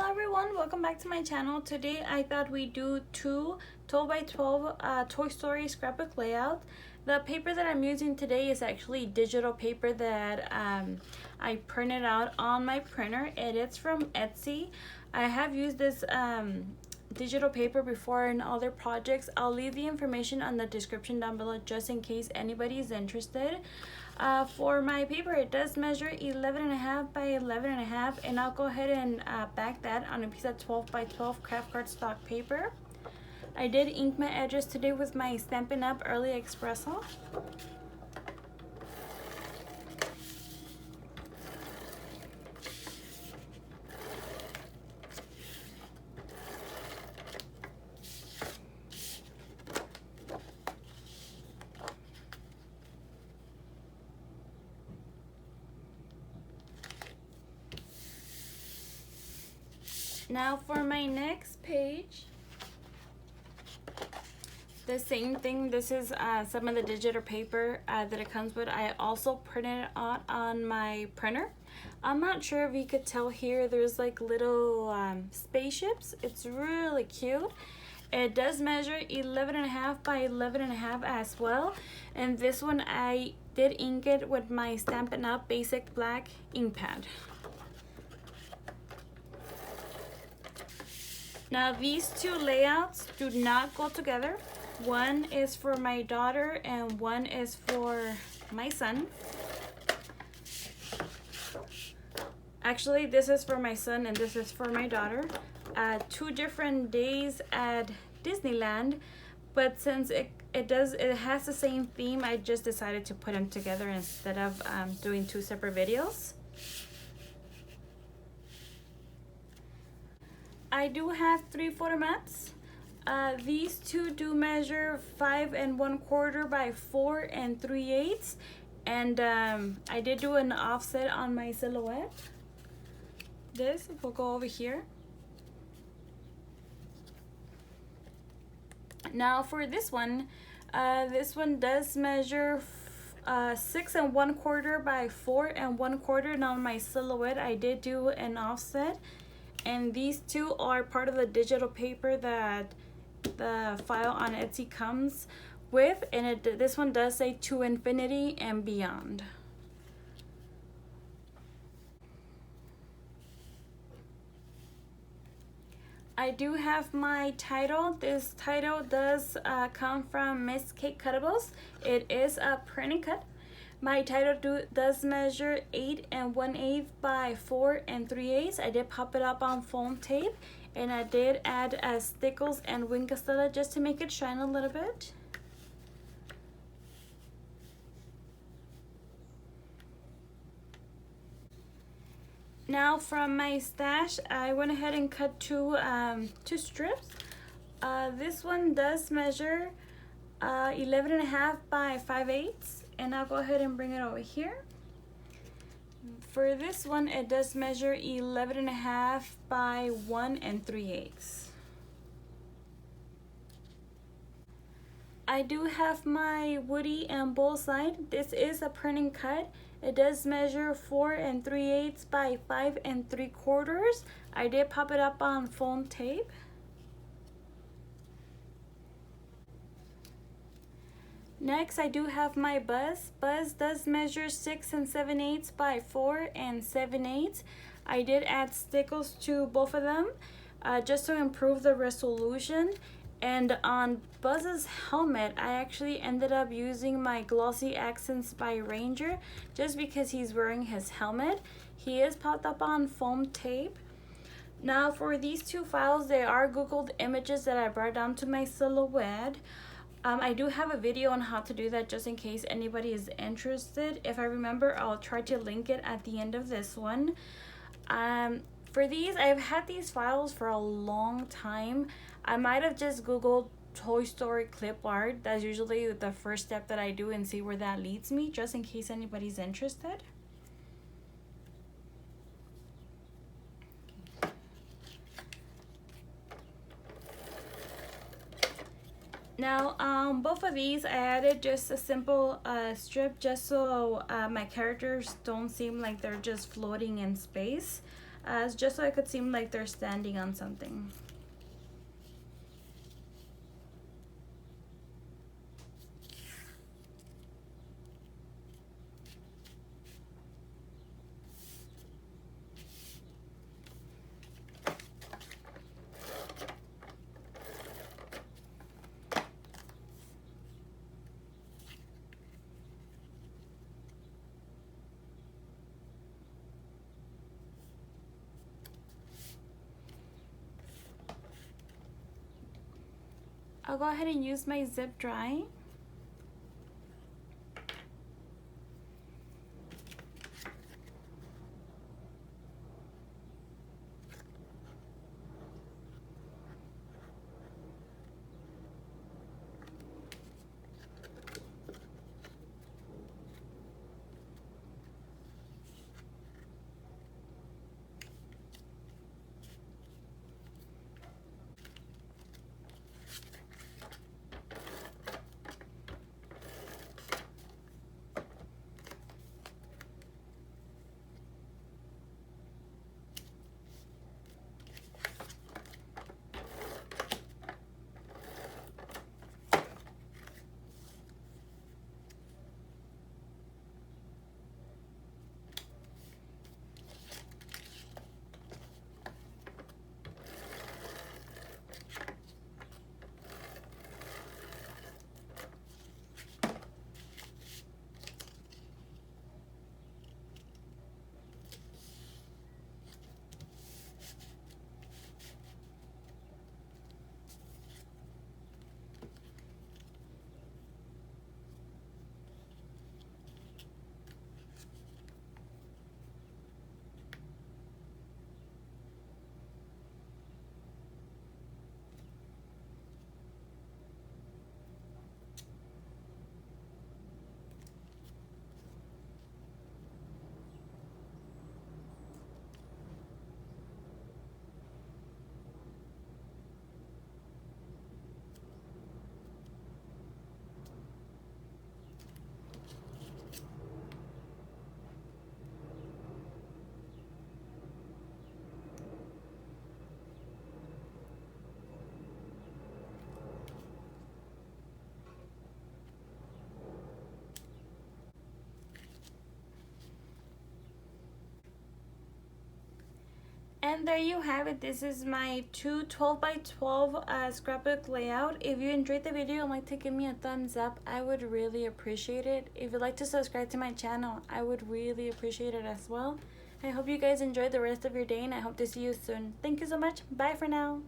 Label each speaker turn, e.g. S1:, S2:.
S1: Hello everyone, welcome back to my channel. Today I thought we'd do two 12 by 12 Toy Story scrapbook layout. The paper that I'm using today is actually digital paper that I printed out on my printer. It is from Etsy. I have used this digital paper before in other projects. I'll leave the information on the description down below just in case anybody is interested. For my paper, it does measure 11.5 by 11.5, and I'll go ahead and back that on a piece of 12 by 12 craft cardstock paper. I did ink my edges today with my Stampin' Up! Early Espresso. Now for my next page, the same thing. This is some of the digital paper that it comes with. I also printed it out on my printer. I'm not sure if you could tell here, there's like little spaceships. It's really cute. It does measure 11.5 by 11.5 as well. And this one I did ink it with my Stampin' Up! Basic Black ink pad. Now these two layouts do not go together. One is for my daughter and one is for my son. Actually, this is for my son and this is for my daughter. Two different days at Disneyland, but since it has the same theme, I just decided to put them together instead of doing two separate videos. I do have 3 photo mats. These two do measure 5 1/4 by 4 3/8, and I did do an offset on my silhouette. This will go over here. Now for this one does measure 6 1/4 by 4 1/4, and on my silhouette I did do an offset. And these two are part of the digital paper that the file on Etsy comes with, and this one does say to infinity and beyond. I do have my title. This title does come from Miss Kate Cuttables. It is a print and cut. My title does measure 8 1/8 by 4 3/8. I did pop it up on foam tape, and I did add stickles and wing castella just to make it shine a little bit. Now from my stash, I went ahead and cut two strips. This one does measure 11.5 by 5/8. And I'll go ahead and bring it over here. For this one, it does measure 11.5 by 1 3/8. I do have my Woody and Bullseye. This is a print and cut. It does measure 4 3/8 by 5 3/4. I did pop it up on foam tape. Next, I do have my Buzz. Buzz does measure 6 7/8 by 4 7/8. I did add stickles to both of them just to improve the resolution. And on Buzz's helmet, I actually ended up using my Glossy Accents by Ranger just because he's wearing his helmet. He is popped up on foam tape. Now for these two files, they are Googled images that I brought down to my silhouette. I do have a video on how to do that just in case anybody is interested. If I remember, I'll try to link it at the end of this one. For these, I've had these files for a long time. I might have just Googled Toy Story clip art. That's usually the first step that I do and see where that leads me, just in case anybody's interested. Now both of these I added just a simple strip just so my characters don't seem like they're just floating in space. just so it could seem like they're standing on something. I'll go ahead and use my zip dry. And there you have it. This is my two 12 by 12 scrapbook layout. If you enjoyed the video and like to give me a thumbs up, I would really appreciate it. If you'd like to subscribe to my channel, I would really appreciate it as well. I hope you guys enjoy the rest of your day, and I hope to see you soon. Thank you so much. Bye for now.